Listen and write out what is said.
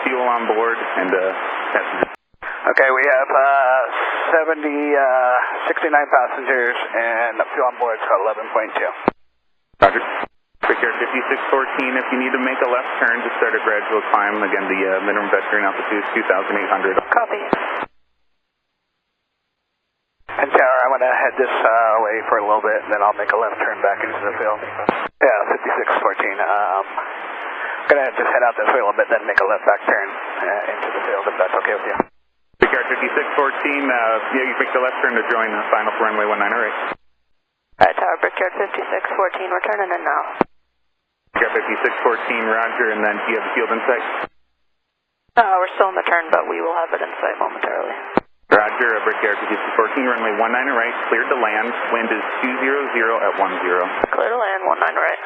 fuel on board and passengers. Okay, we have 69 passengers and fuel on board is 11.2. Roger. Brickyard 5614, if you need to make a left turn to start a gradual climb, again, the minimum vectoring altitude is 2,800. Copy. And Tower, I'm going to head this way for a little bit, and then I'll make a left turn back into the field. Yeah, 5614. I'm going to just head out this way a little bit, then make a left back turn into the field, if that's okay with you. Brickyard 5614, yeah, you make the left turn to join final for runway 19 right. Alright, Tower, Brickyard 5614, we're turning in now. Brickyard 5614, roger, and then do you have the field in sight? We're still in the turn, but we will have it in sight momentarily. Roger, Brickyard 5614, runway 19 right, cleared to land, wind is 200 at 10. Clear to land, 19 right.